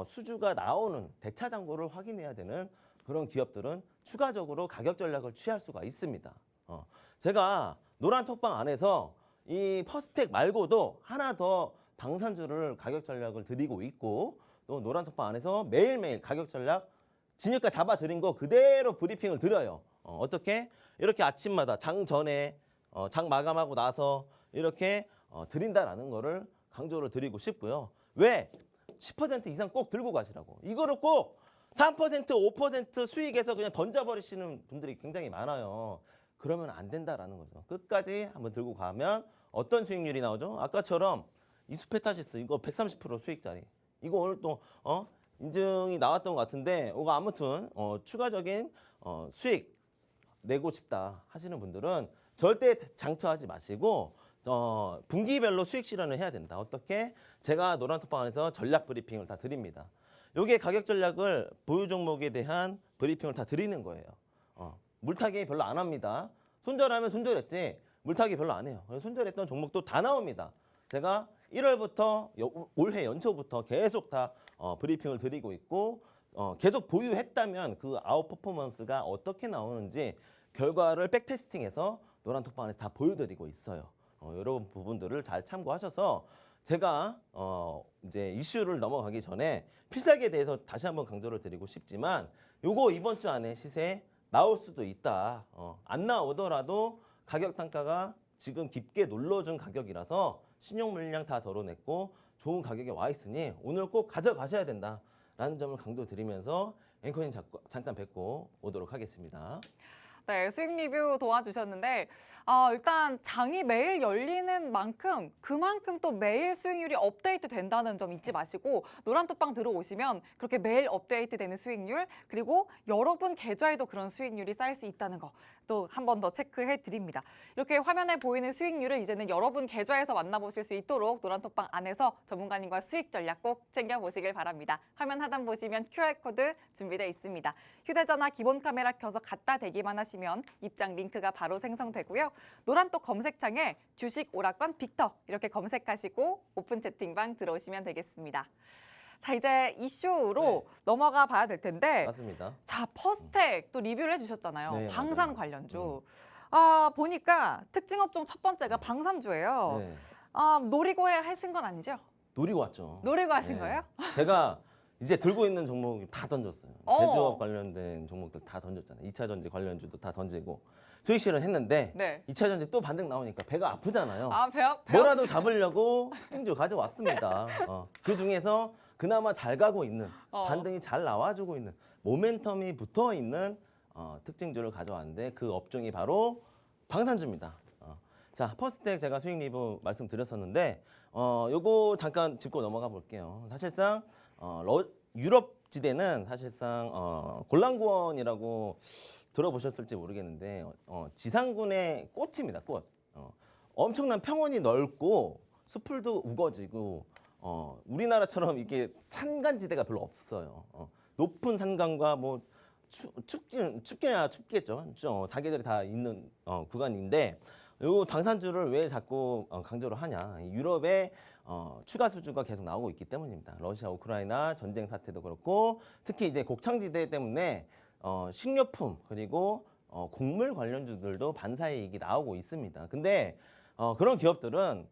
수주가 나오는 대차 잔고를 확인해야 되는 그런 기업들은 추가적으로 가격 전략을 취할 수가 있습니다. 제가 노란 톡방 안에서 이 퍼스텍 말고도 하나 더 방산주를 가격 전략을 드리고 있고 또 노란 톡방 안에서 매일매일 가격 전략 진입가 잡아 드린 거 그대로 브리핑을 드려요. 어떻게? 이렇게 아침마다 장 전에 장 마감하고 나서 이렇게 드린다라는 거를 강조를 드리고 싶고요. 왜? 10% 이상 꼭 들고 가시라고. 이거를 꼭 3%, 5% 수익에서 그냥 던져버리시는 분들이 굉장히 많아요. 그러면 안 된다라는 거죠. 끝까지 한번 들고 가면 어떤 수익률이 나오죠? 아까처럼 이수페타시스 이거 130% 수익짜리. 이거 오늘 또 인증이 나왔던 것 같은데 이거 아무튼 추가적인 수익 내고 싶다 하시는 분들은 절대 장투하지 마시고 분기별로 수익 실현을 해야 된다. 어떻게? 제가 노란 톡방 안에서 전략 브리핑을 다 드립니다. 요게 가격 전략을 보유 종목에 대한 브리핑을 다 드리는 거예요. 물타기 별로 안 합니다. 손절하면 손절했지 물타기 별로 안 해요. 손절했던 종목도 다 나옵니다. 제가 1월부터 올해 연초부터 계속 다 브리핑을 드리고 있고 계속 보유했다면 그 아웃 퍼포먼스가 어떻게 나오는지 결과를 백테스팅해서 노란 톡방 안에서 다 보여드리고 있어요. 이런 부분들을 잘 참고하셔서 제가 이제 이슈를 넘어가기 전에 필살기에 대해서 다시 한번 강조를 드리고 싶지만 요거 이번 주 안에 시세 나올 수도 있다. 안 나오더라도 가격 단가가 지금 깊게 눌러준 가격이라서 신용 물량 다 덜어냈고 좋은 가격에 와 있으니 오늘 꼭 가져가셔야 된다라는 점을 강조드리면서 앵커님 잠깐 뵙고 오도록 하겠습니다. 네, 수익 리뷰 도와주셨는데 일단 장이 매일 열리는 만큼 그만큼 또 매일 수익률이 업데이트 된다는 점 잊지 마시고 노란톡방 들어오시면 그렇게 매일 업데이트되는 수익률 그리고 여러분 계좌에도 그런 수익률이 쌓일 수 있다는 거 또 한 번 더 체크해 드립니다. 이렇게 화면에 보이는 수익률을 이제는 여러분 계좌에서 만나보실 수 있도록 노란톡방 안에서 전문가님과 수익 전략 꼭 챙겨보시길 바랍니다. 화면 하단 보시면 QR코드 준비되어 있습니다. 휴대전화 기본 카메라 켜서 갖다 대기만 하시면 입장 링크가 바로 생성되고요. 노란톡 검색창에 주식 오락관 빅터 이렇게 검색하시고 오픈 채팅방 들어오시면 되겠습니다. 자, 이제 이슈로 넘어가 봐야 될 텐데 맞습니다. 자, 퍼스텍 또 리뷰를 해주셨잖아요. 네, 방산 맞아요. 관련주. 보니까 특징 업종 첫 번째가 방산주예요. 네. 노리고 하신 건 아니죠? 노리고 왔죠. 노리고 하신 네. 거예요? 제가 이제 들고 있는 종목 다 던졌어요. 어. 제조업 관련된 종목들 다 던졌잖아요. 2차 전지 관련주도 다 던지고 수익 실현 했는데 네. 2차 전지 또 반등 나오니까 배가 아프잖아요. 배 뭐라도 잡으려고 특징주 가져왔습니다. 그 중에서 그나마 잘 가고 있는 어. 반등이 잘 나와주고 있는 모멘텀이 붙어 있는 특징주를 가져왔는데 그 업종이 바로 방산주입니다. 자, 퍼스텍 제가 수익 리뷰 말씀드렸었는데 요거 잠깐 짚고 넘어가 볼게요. 사실상 유럽 지대는 사실상 골란구원이라고 들어보셨을지 모르겠는데 지상군의 꽃입니다. 꽃. 엄청난 평원이 넓고 수풀도 우거지고 우리나라처럼 이렇게 산간지대가 별로 없어요. 높은 산강과 뭐 춥기나 춥겠죠. 사계절이 다 있는 구간인데 요 방산주를 왜 자꾸 강조를 하냐? 유럽에 추가 수주가 계속 나오고 있기 때문입니다. 러시아 우크라이나 전쟁 사태도 그렇고 특히 이제 곡창지대 때문에 식료품 그리고 곡물 관련주들도 반사이익이 나오고 있습니다. 근데 그런 기업들은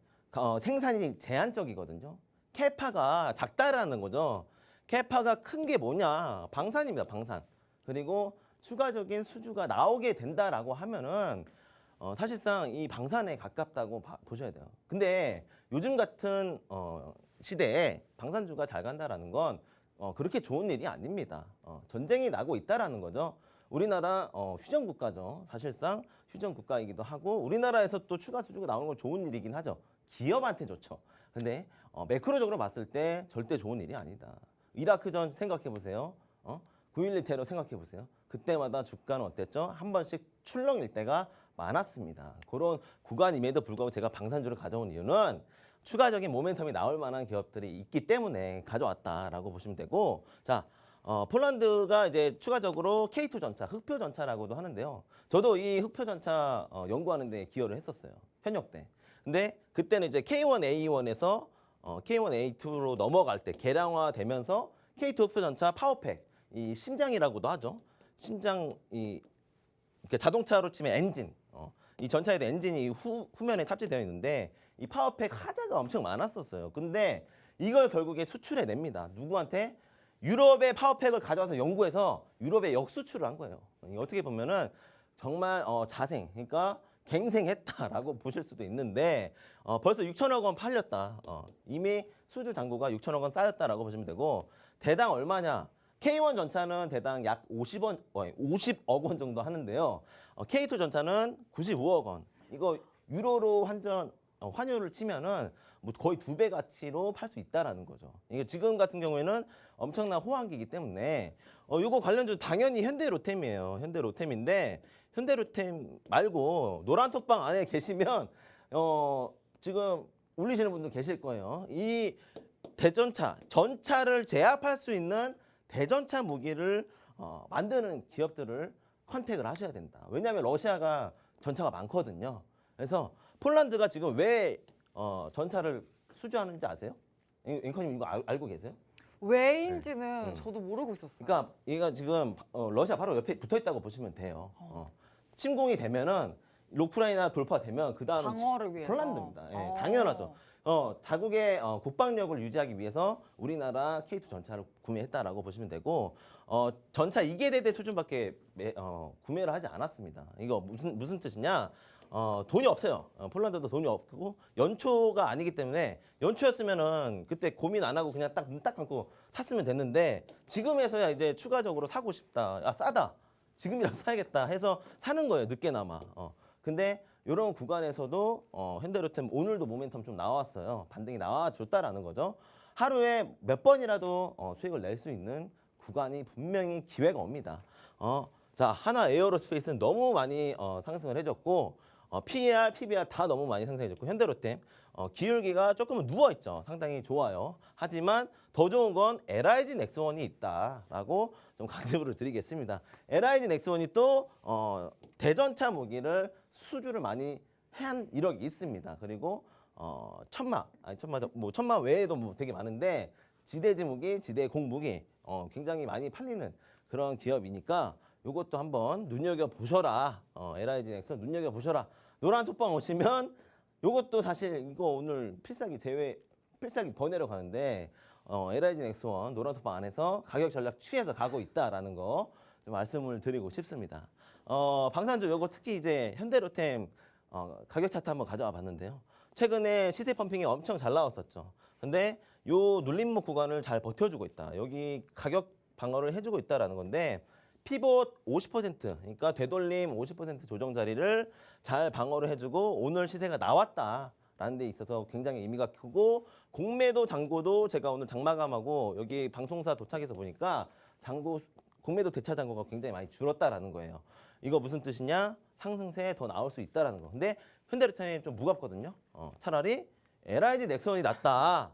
생산이 제한적이거든요. 캐파가 작다라는 거죠. 캐파가 큰 게 뭐냐? 방산입니다. 방산. 그리고 추가적인 수주가 나오게 된다라고 하면은 사실상 이 방산에 가깝다고 보셔야 돼요. 근데 요즘 같은 시대에 방산주가 잘 간다라는 건 그렇게 좋은 일이 아닙니다. 전쟁이 나고 있다라는 거죠. 우리나라 휴전 국가죠. 사실상 휴전 국가이기도 하고 우리나라에서 또 추가 수주가 나오는 건 좋은 일이긴 하죠. 기업한테 좋죠. 근데 매크로적으로 봤을 때 절대 좋은 일이 아니다. 이라크전 생각해 보세요. 9.11 테러 생각해 보세요. 그때마다 주가는 어땠죠? 한 번씩 출렁일 때가 많았습니다. 그런 구간임에도 불구하고 제가 방산주를 가져온 이유는 추가적인 모멘텀이 나올 만한 기업들이 있기 때문에 가져왔다라고 보시면 되고, 자, 폴란드가 이제 추가적으로 K2 전차, 흑표 전차라고도 하는데요. 저도 이 흑표 전차 연구하는 데 기여를 했었어요. 현역 때. 근데 그때는 이제 K1A1에서 K1A2로 넘어갈 때 개량화되면서 K2 흑표 전차 파워팩, 이 심장이라고도 하죠. 심장 이렇게 자동차로 치면 엔진. 이 전차에도 엔진이 후면에 탑재되어 있는데 이 파워팩 하자가 엄청 많았었어요. 근데 이걸 결국에 수출해 냅니다. 누구한테? 유럽의 파워팩을 가져와서 연구해서 유럽에 역수출을 한 거예요. 어떻게 보면은 정말 자생, 그러니까 갱생했다라고 보실 수도 있는데 벌써 6천억 원 팔렸다. 이미 수주 잔고가 6천억 원 쌓였다라고 보시면 되고 대당 얼마냐? K1 전차는 대당 약 50억 원 정도 하는데요. K2 전차는 95억 원. 이거 유로로 환율을 치면은 뭐 거의 2배 가치로 팔 수 있다라는 거죠. 이게 지금 같은 경우에는 엄청난 호황기이기 때문에 이거 관련주 당연히 현대로템이에요. 현대로템인데 현대로템 말고 노란톡방 안에 계시면 지금 울리시는 분도 계실 거예요. 이 대전차, 전차를 제압할 수 있는 대전차 무기를 만드는 기업들을 컨택을 하셔야 된다. 왜냐하면 러시아가 전차가 많거든요. 그래서 폴란드가 지금 왜 전차를 수주하는지 아세요? 앵커님 이거 알고 계세요? 왜인지는 저도 모르고 있었어요. 그러니까 얘가 지금 러시아 바로 옆에 붙어 있다고 보시면 돼요. 침공이 되면은 우크라이나 돌파되면 그 다음은 방어를 위해서. 폴란드입니다. 예, 당연하죠. 자국의 국방력을 유지하기 위해서 우리나라 K2 전차를 구매했다라고 보시면 되고 전차 2개 대대 수준밖에 구매를 하지 않았습니다. 이거 무슨 뜻이냐? 돈이 없어요. 폴란드도 돈이 없고 연초가 아니기 때문에 연초였으면은 그때 고민 안 하고 그냥 딱 눈 딱 감고 샀으면 됐는데 지금에서야 이제 추가적으로 사고 싶다. 아 싸다. 지금이라도 사야겠다 해서 사는 거예요. 늦게나마. 근데 이런 구간에서도 현대로템 오늘도 모멘텀 좀 나왔어요. 반등이 나와줬다라는 거죠. 하루에 몇 번이라도 수익을 낼 수 있는 구간이 분명히 기회가 옵니다. 자, 하나 에어로스페이스는 너무 많이 상승을 해줬고 PER, PBR 다 너무 많이 상승해줬고 현대로템 기울기가 조금은 누워있죠. 상당히 좋아요. 하지만 더 좋은 건 LIG 넥스원이 있다라고 좀 강조를 드리겠습니다. LIG 넥스원이 또 대전차 무기를 수주를 많이 한 이력이 있습니다. 그리고 천마 외에도 뭐 되게 많은데 지대지 무기, 지대 공무기 굉장히 많이 팔리는 그런 기업이니까 요것도 한번 눈여겨보셔라. LIG 넥스원 눈여겨보셔라. 노란 톡방 오시면 요것도 사실 이거 오늘 필살기 번외로 가는데 LIG 넥스원 노란 톡방 안에서 가격 전략 취해서 가고 있다라는 거 좀 말씀을 드리고 싶습니다. 방산주 요거 특히 이제 현대로템 가격 차트 한번 가져와 봤는데요. 최근에 시세 펌핑이 엄청 잘 나왔었죠. 근데 요 눌림목 구간을 잘 버텨주고 있다. 여기 가격 방어를 해주고 있다라는 건데 피봇 50% 그러니까 되돌림 50% 조정 자리를 잘 방어를 해주고 오늘 시세가 나왔다라는 데 있어서 굉장히 의미가 크고 공매도 잔고도 제가 오늘 장마감하고 여기 방송사 도착해서 보니까 잔고 공매도 대차 잔고가 굉장히 많이 줄었다라는 거예요. 이거 무슨 뜻이냐? 상승세에 더 나올 수 있다라는 거. 근데 현대리타임이 좀 무겁거든요. 차라리 LIG 넥슨이 낫다.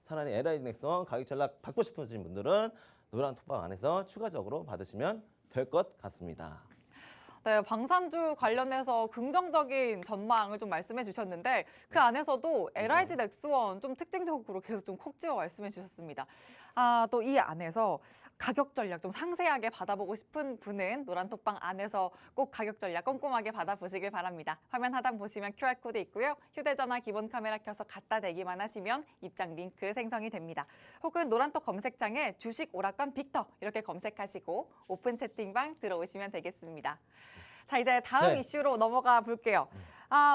차라리 LIG 넥슨 가격 전략 받고 싶으신 분들은 노란 톡방 안에서 추가적으로 받으시면 될 것 같습니다. 네, 방산주 관련해서 긍정적인 전망을 좀 말씀해 주셨는데 그 안에서도 LIG 넥스원 좀 특징적으로 계속 좀 콕 집어 말씀해 주셨습니다. 또 이 안에서 가격 전략 좀 상세하게 받아보고 싶은 분은 노란톡방 안에서 꼭 가격 전략 꼼꼼하게 받아보시길 바랍니다. 화면 하단 보시면 QR코드 있고요. 휴대전화 기본 카메라 켜서 갖다 대기만 하시면 입장 링크 생성이 됩니다. 혹은 노란톡 검색창에 주식 오락관 빅터 이렇게 검색하시고 오픈 채팅방 들어오시면 되겠습니다. 자, 이제 다음 네. 이슈로 넘어가 볼게요.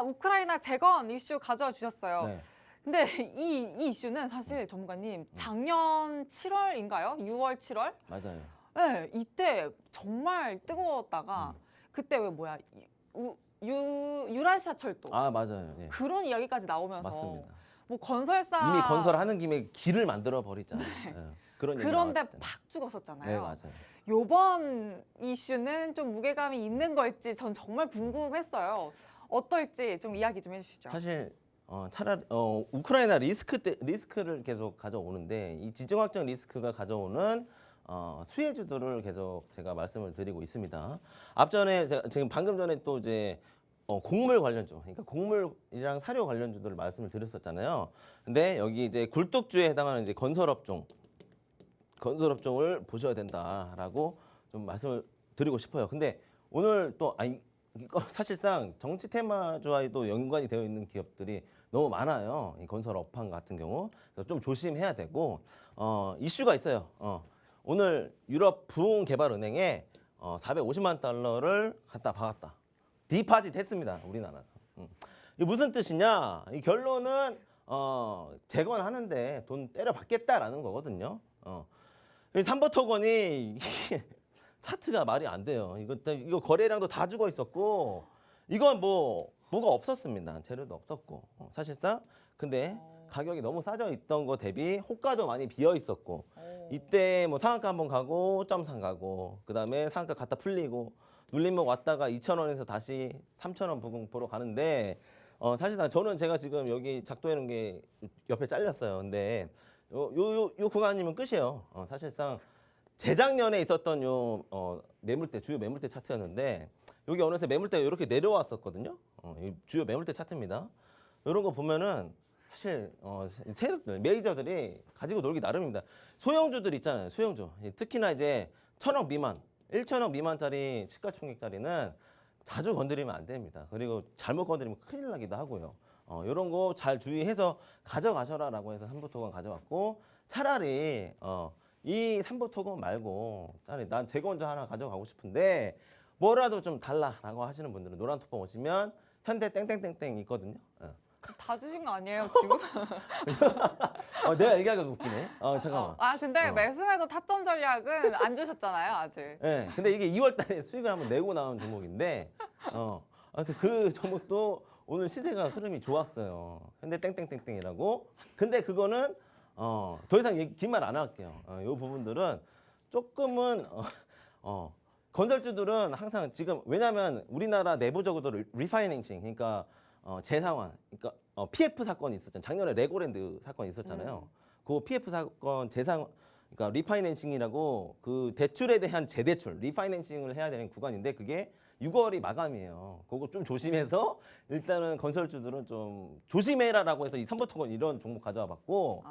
우크라이나 재건 이슈 가져와 주셨어요. 네. 근데 이 이슈는 사실 전문가님 작년 7월인가요? 6월, 7월? 맞아요. 네, 이때 정말 뜨거웠다가 그때 왜 뭐야 유라시아 철도 맞아요. 예. 그런 이야기까지 나오면서 맞습니다. 뭐 건설사 이미 건설하는 김에 길을 만들어 버리잖아요. 예. 그런 얘기 그런데 나왔을 때는. 팍 죽었었잖아요. 네, 맞아요. 요번 이슈는 좀 무게감이 있는 걸지 전 정말 궁금했어요. 어떨지 좀 이야기 좀 해주시죠. 사실 차라리 우크라이나 리스크를 계속 가져오는데 이 지정학적 리스크가 가져오는 수혜주들을 계속 제가 말씀을 드리고 있습니다. 앞전에 제가 지금 방금 전에 또 이제 곡물 관련주, 그러니까 곡물이랑 사료 관련주들을 말씀을 드렸었잖아요. 근데 여기 이제 굴뚝주에 해당하는 이제 건설업종을 보셔야 된다라고 좀 말씀을 드리고 싶어요. 근데 오늘 또 이거 사실상 정치 테마주와도 연관이 되어 있는 기업들이 너무 많아요. 이 건설업황 같은 경우 그래서 좀 조심해야 되고 이슈가 있어요. 오늘 유럽 부흥개발은행에 450만 달러를 갖다 박았다. 디파짓 했습니다. 우리나라가. 이게 무슨 뜻이냐? 이 결론은 재건하는데 돈 때려 받겠다라는 거거든요. 이 삼보토건이 차트가 말이 안 돼요. 이거 거래량도 다 죽어 있었고 이건 뭐가 없었습니다. 재료도 없었고 사실상 근데 가격이 너무 싸져 있던 거 대비 호가도 많이 비어 있었고 이때 뭐 상한가 한번 가고 점상 가고 그다음에 상한가 갔다 풀리고 눌림목 왔다가 2,000원에서 다시 3,000원 부근 보러 가는데 사실상 저는 제가 지금 여기 작도해 놓은 게 옆에 잘렸어요. 근데 요 구간이면 끝이에요. 사실상 재작년에 있었던 매물대 주요 매물대 차트였는데 여기 어느새 매물대가 이렇게 내려왔었거든요. 주요 매물대 차트입니다. 이런 거 보면은 사실 세력들 메이저들이 가지고 놀기 나름입니다. 소형주들 있잖아요. 소형주 특히나 이제 1,000억 미만 1,000억 미만짜리 시가총액짜리는 자주 건드리면 안 됩니다. 그리고 잘못 건드리면 큰일 나기도 하고요. 이런 거 잘 주의해서 가져가셔라라고 해서 삼보토건 가져왔고 차라리 이 삼보토건 말고 차라리 난 재건주 하나 가져가고 싶은데 뭐라도 좀 달라라고 하시는 분들은 노란톡방 오시면 현대 땡땡땡땡 있거든요. 다 주신 거 아니에요 지금? 내가 얘기하기가 웃기네. 잠깐만. 근데 말씀해서 타점 전략은 안 주셨잖아요 아직. 네, 근데 이게 2월달에 수익을 한번 내고 나온 종목인데, 아무튼 그 종목도 오늘 시세가 흐름이 좋았어요. 현대 땡땡땡땡이라고. 근데 그거는 더 이상 긴 말 안 할게요. 이 부분들은 조금은 건설주들은 항상 지금 왜냐하면 우리나라 내부적으로 리파이낸싱 그러니까 재상환, 그러니까 PF 사건이 있었잖아요. 작년에 레고랜드 사건이 있었잖아요. 그 PF 사건 그러니까 리파이낸싱이라고 그 대출에 대한 재대출, 리파이낸싱을 해야 되는 구간인데 그게 6월이 마감이에요. 그거 좀 조심해서 일단은 건설주들은 좀 조심해라라고 해서 이 삼보토건 이런 종목 가져와 봤고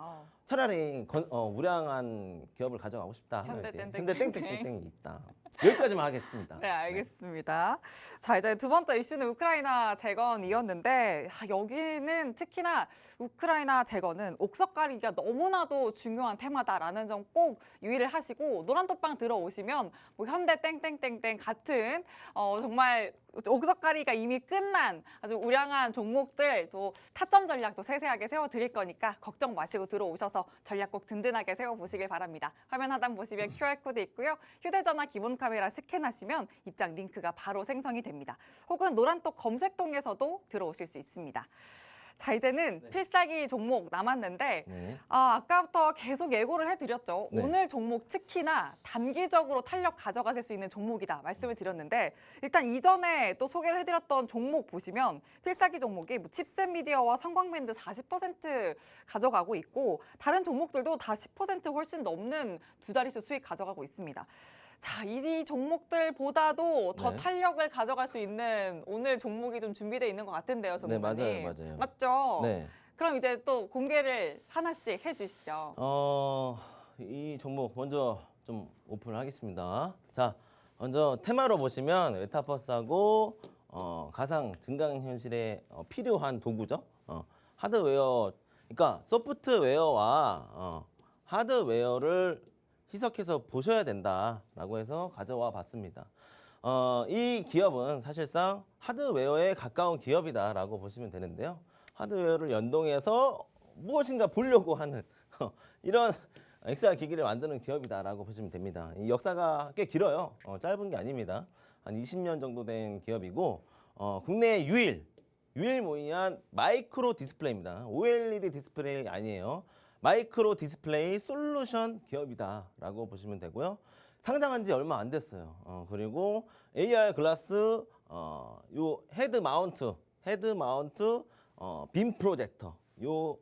차라리 우량한 기업을 가져가고 싶다 하면 현대 땡땡땡땡이 있다. 여기까지만 하겠습니다. 네, 알겠습니다. 자, 이제 두 번째 이슈는 우크라이나 재건이었는데 여기는 특히나 우크라이나 재건은 옥석가리기가 너무나도 중요한 테마다라는 점 꼭 유의를 하시고 노란톡방 들어오시면 뭐 현대 땡땡땡땡 같은 정말 옥석가리가 이미 끝난 아주 우량한 종목들 또 타점 전략도 세세하게 세워드릴 거니까 걱정 마시고 들어오셔서 맞춰서 전략 꼭 든든하게 세워보시길 바랍니다. 화면 하단 보시면 QR코드 있고요. 휴대전화 기본 카메라 스캔하시면 입장 링크가 바로 생성이 됩니다. 혹은 노란톡 검색통에서도 들어오실 수 있습니다. 자, 이제는 필살기 종목 남았는데 네. 아까부터 계속 예고를 해드렸죠. 네. 오늘 종목 특히나 단기적으로 탄력 가져가실 수 있는 종목이다 말씀을 드렸는데 일단 이전에 또 소개를 해드렸던 종목 보시면 필살기 종목이 뭐 칩셋 미디어와 성광밴드 40% 가져가고 있고 다른 종목들도 다 10% 훨씬 넘는 두 자릿수 수익 가져가고 있습니다. 자, 이 종목들보다도 더 네. 탄력을 가져갈 수 있는 오늘 종목이 좀 준비되어 있는 것 같은데요, 네, 전문가님. 맞아요. 맞죠? 네. 그럼 이제 또 공개를 하나씩 해주시죠. 이 종목 먼저 좀 오픈을 하겠습니다. 자, 먼저 테마로 보시면 메타버스하고 가상 증강현실에 필요한 도구죠. 하드웨어, 그러니까 소프트웨어와 하드웨어를 희석해서 보셔야 된다라고 해서 가져와 봤습니다. 이 기업은 사실상 하드웨어에 가까운 기업이다라고 보시면 되는데요. 하드웨어를 연동해서 무엇인가 보려고 하는 이런 XR 기기를 만드는 기업이다라고 보시면 됩니다. 이 역사가 꽤 길어요. 짧은 게 아닙니다. 한 20년 정도 된 기업이고 국내 유일무이한 마이크로 디스플레이입니다. OLED 디스플레이 아니에요. 마이크로 디스플레이 솔루션 기업이다라고 보시면 되고요. 상장한 지 얼마 안 됐어요. 그리고 AR 글라스 요 헤드 마운트 빔 프로젝터 요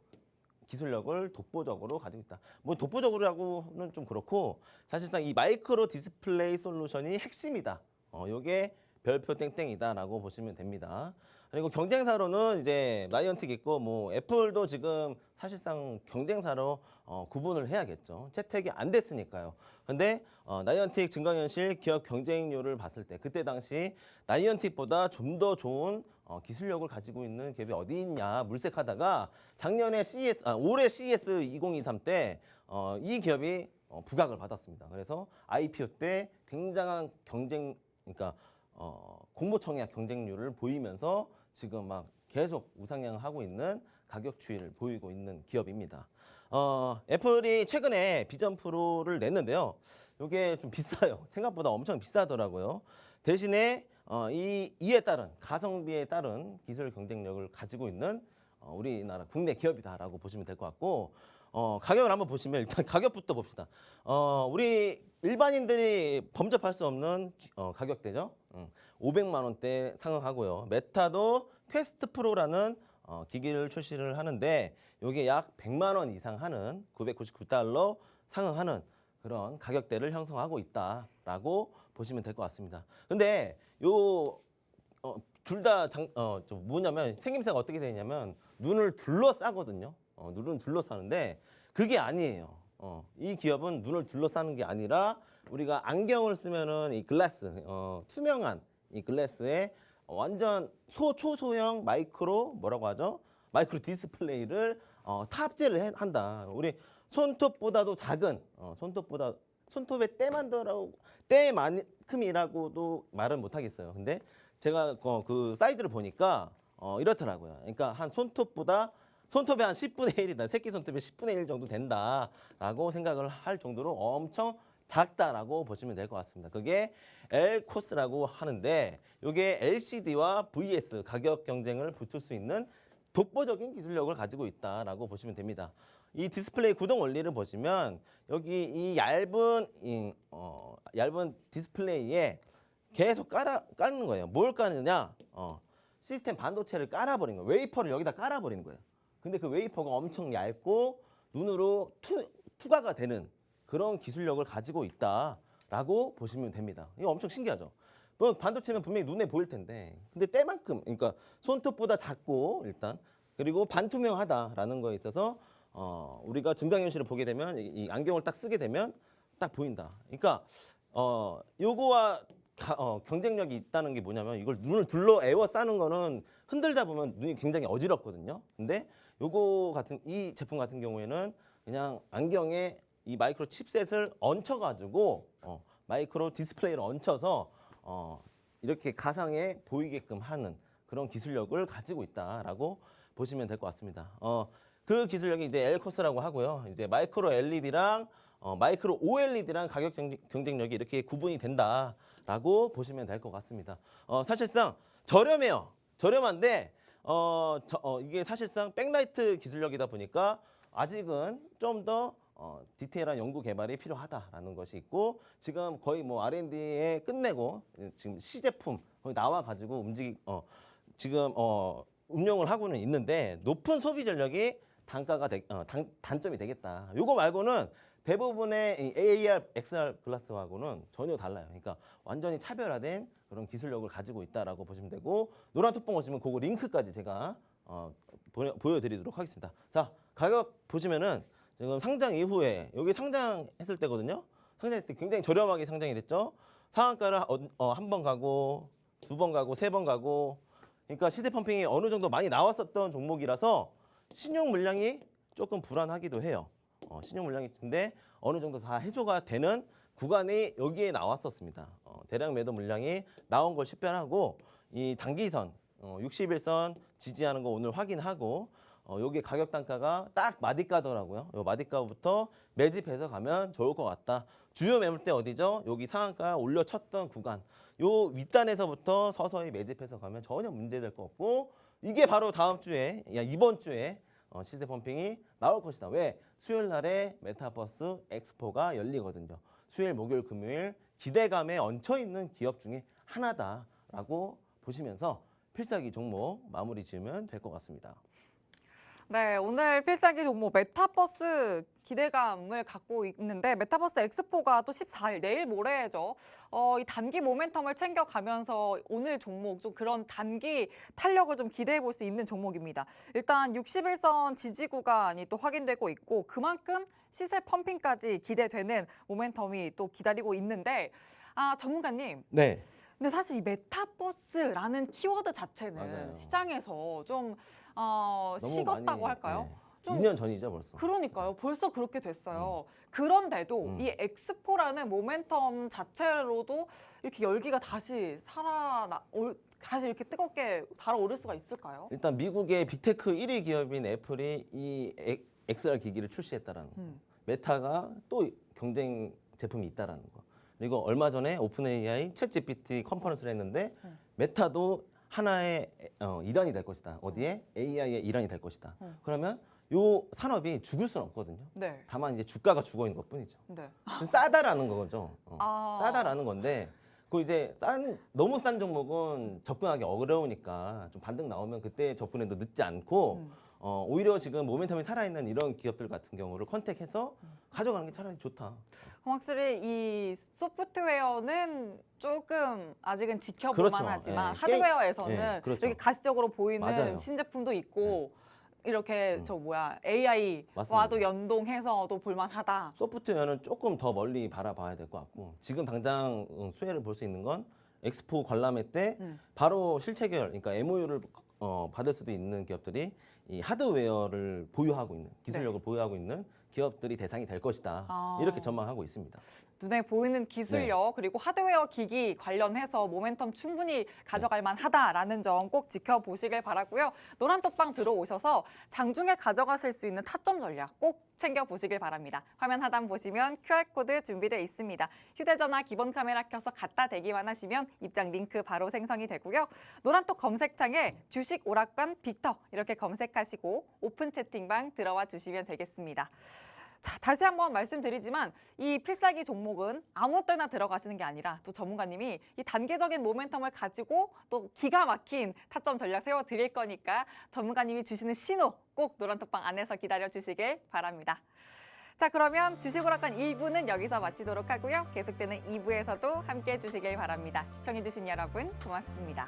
기술력을 독보적으로 가지고 있다. 뭐 독보적으로라고는 좀 그렇고 사실상 이 마이크로 디스플레이 솔루션이 핵심이다. 요게 별표 땡땡이다라고 보시면 됩니다. 그리고 경쟁사로는 이제 나이언틱 있고 뭐 애플도 지금 사실상 경쟁사로 구분을 해야겠죠. 채택이 안 됐으니까요. 근데 나이언틱 증강현실 기업 경쟁률을 봤을 때 그때 당시 나이언틱보다 좀 더 좋은 기술력을 가지고 있는 기업이 어디 있냐 물색하다가 작년에 올해 CES 2023 때 이 기업이 부각을 받았습니다. 그래서 IPO 때 굉장한 그러니까 공모청약 경쟁률을 보이면서 지금 막 계속 우상향하고 있는 가격 추이를 보이고 있는 기업입니다. 애플이 최근에 비전 프로를 냈는데요. 이게 좀 비싸요. 생각보다 엄청 비싸더라고요. 대신에 이에 따른 가성비에 따른 기술 경쟁력을 가지고 있는 우리나라 국내 기업이다라고 보시면 될 것 같고 가격을 한번 보시면 일단 가격부터 봅시다. 우리 일반인들이 범접할 수 없는 가격대죠. 500만 원대 상응하고요. 메타도 퀘스트 프로라는 기기를 출시를 하는데 이게 약 100만 원 이상 하는 999달러 상응하는 그런 가격대를 형성하고 있다라고 보시면 될 것 같습니다. 근데 요 둘 다 뭐냐면 생김새가 어떻게 되냐면 눈을 둘러싸거든요. 눈을 둘러싸는데 그게 아니에요. 이 기업은 눈을 둘러싸는 게 아니라 우리가 안경을 쓰면은 이 글라스 투명한 이 글라스에 완전 초소형 마이크로 뭐라고 하죠? 마이크로 디스플레이를 탑재를 한다. 우리 손톱보다도 작은 손톱의 때만큼이라고도 말은 못 하겠어요. 근데 제가 그 사이즈를 보니까 이렇더라고요. 그러니까 한 손톱의 한 10분의 1이다. 새끼 손톱의 10분의 1 정도 된다라고 생각을 할 정도로 엄청 작다라고 보시면 될 것 같습니다. 그게 L코스라고 하는데 이게 LCD와 VS 가격 경쟁을 붙을 수 있는 독보적인 기술력을 가지고 있다라고 보시면 됩니다. 이 디스플레이 구동 원리를 보시면 여기 이 얇은 디스플레이에 계속 깔는 거예요. 뭘 까느냐? 시스템 반도체를 깔아버린 거예요. 웨이퍼를 여기다 깔아버리는 거예요. 근데 그 웨이퍼가 엄청 얇고 눈으로 투과가 되는 그런 기술력을 가지고 있다라고 보시면 됩니다. 이거 엄청 신기하죠? 뭐 반도체는 분명히 눈에 보일 텐데 근데 때만큼 그러니까 손톱보다 작고 일단 그리고 반투명하다라는 거에 있어서 우리가 증강현실을 보게 되면 이 안경을 딱 쓰게 되면 딱 보인다. 그러니까 요거와 경쟁력이 있다는 게 뭐냐면 이걸 눈을 둘러 에워싸는 거는 흔들다 보면 눈이 굉장히 어지럽거든요. 근데 이 제품 같은 경우에는 그냥 안경에 이 마이크로 칩셋을 얹혀가지고 마이크로 디스플레이를 얹혀서 이렇게 가상에 보이게끔 하는 그런 기술력을 가지고 있다라고 보시면 될 것 같습니다. 그 기술력이 이제 L코스라고 하고요. 이제 마이크로 LED랑 마이크로 OLED랑 가격 경쟁력이 이렇게 구분이 된다라고 보시면 될 것 같습니다. 사실상 저렴해요. 저렴한데 이게 사실상 백라이트 기술력이다 보니까 아직은 좀 더 디테일한 연구 개발이 필요하다라는 것이 있고 지금 거의 뭐 R&D에 끝내고 지금 시제품 거의 나와 가지고 지금 운영을 하고는 있는데 높은 소비 전력이 단점이 되겠다. 요거 말고는 대부분의 이 AR, XR 글라스하고는 전혀 달라요. 그러니까 완전히 차별화된 그런 기술력을 가지고 있다라고 보시면 되고 노란 톡봉 오시면 그거 링크까지 제가 보여드리도록 하겠습니다. 자, 가격 보시면은 지금 상장 이후에 여기 상장했을 때거든요. 상장했을 때 굉장히 저렴하게 상장이 됐죠. 상한가를 한 번 가고 두 번 가고 세 번 가고 그러니까 시세 펌핑이 어느 정도 많이 나왔었던 종목이라서 신용 물량이 조금 불안하기도 해요. 신용 물량이 근데 어느 정도 다 해소가 되는 구간이 여기에 나왔었습니다. 대량 매도 물량이 나온 걸 식별하고 이 단기선 60일선 지지하는 거 오늘 확인하고 여기 가격 단가가 딱 마디가더라고요. 요 마디가부터 매집해서 가면 좋을 것 같다. 주요 매물대 어디죠? 여기 상한가 올려쳤던 구간. 요 윗단에서부터 서서히 매집해서 가면 전혀 문제될 거 없고 이게 바로 다음 주에 이번 주에 시세 펌핑이 나올 것이다. 왜? 수요일 날에 메타버스 엑스포가 열리거든요. 수요일, 목요일, 금요일 기대감에 얹혀 있는 기업 중에 하나다라고 보시면서 필살기 종목 마무리 지으면 될 것 같습니다. 네, 오늘 필살기 종목 메타버스 기대감을 갖고 있는데 메타버스 엑스포가 또 14일 내일 모레죠. 이 단기 모멘텀을 챙겨가면서 오늘 종목 좀 그런 단기 탄력을 좀 기대해 볼 수 있는 종목입니다. 일단 60일선 지지 구간이 또 확인되고 있고 그만큼 시세 펌핑까지 기대되는 모멘텀이 또 기다리고 있는데 전문가님. 네. 근데 사실 이 메타버스라는 키워드 자체는 맞아요. 시장에서 좀 너무 식었다고 많이, 할까요? 네. 좀 2년 전이죠 벌써. 그러니까요. 벌써 그렇게 됐어요. 그런데도 이 엑스포라는 모멘텀 자체로도 이렇게 열기가 다시 다시 이렇게 뜨겁게 달아오를 수가 있을까요? 일단 미국의 빅테크 1위 기업인 애플이 이 XR 기기를 출시했다라는 거. 메타가 또 경쟁 제품이 있다라는 거. 그리고 얼마 전에 오픈AI 챗GPT 컨퍼런스를 했는데 메타도 하나의 일환이 될 것이다. 어디에? AI의 일환이 될 것이다. 그러면 요 산업이 죽을 수는 없거든요. 네. 다만 이제 주가가 죽어 있는 것뿐이죠. 네. 좀 싸다라는 거죠. 아. 싸다라는 건데 그 이제 너무 싼 종목은 접근하기 어려우니까 좀 반등 나오면 그때 접근해도 늦지 않고 오히려 지금 모멘텀이 살아있는 이런 기업들 같은 경우를 컨택해서 가져가는 게 차라리 좋다. 그럼 확실히 이 소프트웨어는 조금 아직은 지켜볼만 그렇죠. 하지만 예. 하드웨어에서는 예, 그렇죠. 이렇게 가시적으로 보이는 맞아요. 신제품도 있고 이렇게 AI와도 맞습니다. 연동해서도 볼만하다. 소프트웨어는 조금 더 멀리 바라봐야 될 것 같고 지금 당장 수혜를 볼 수 있는 건 엑스포 관람회 때 바로 실체결, 그러니까 MOU를 받을 수도 있는 기업들이 이 하드웨어를 보유하고 있는 기술력을 보유하고 있는 기업들이 대상이 될 것이다. 아. 이렇게 전망하고 있습니다. 눈에 보이는 기술력 그리고 하드웨어 기기 관련해서 모멘텀 충분히 가져갈 만하다라는 점 꼭 지켜보시길 바라고요. 노란톡방 들어오셔서 장중에 가져가실 수 있는 타점 전략 꼭 챙겨보시길 바랍니다. 화면 하단 보시면 QR코드 준비되어 있습니다. 휴대전화 기본 카메라 켜서 갖다 대기만 하시면 입장 링크 바로 생성이 되고요. 노란톡 검색창에 주식 오락관 빅터 이렇게 검색하시고 오픈 채팅방 들어와 주시면 되겠습니다. 자, 다시 한번 말씀드리지만 이 필살기 종목은 아무 때나 들어가시는 게 아니라 또 전문가님이 이 단계적인 모멘텀을 가지고 또 기가 막힌 타점 전략 세워드릴 거니까 전문가님이 주시는 신호 꼭 노란톡방 안에서 기다려주시길 바랍니다. 자, 그러면 주식오락관 1부는 여기서 마치도록 하고요. 계속되는 2부에서도 함께해 주시길 바랍니다. 시청해주신 여러분 고맙습니다.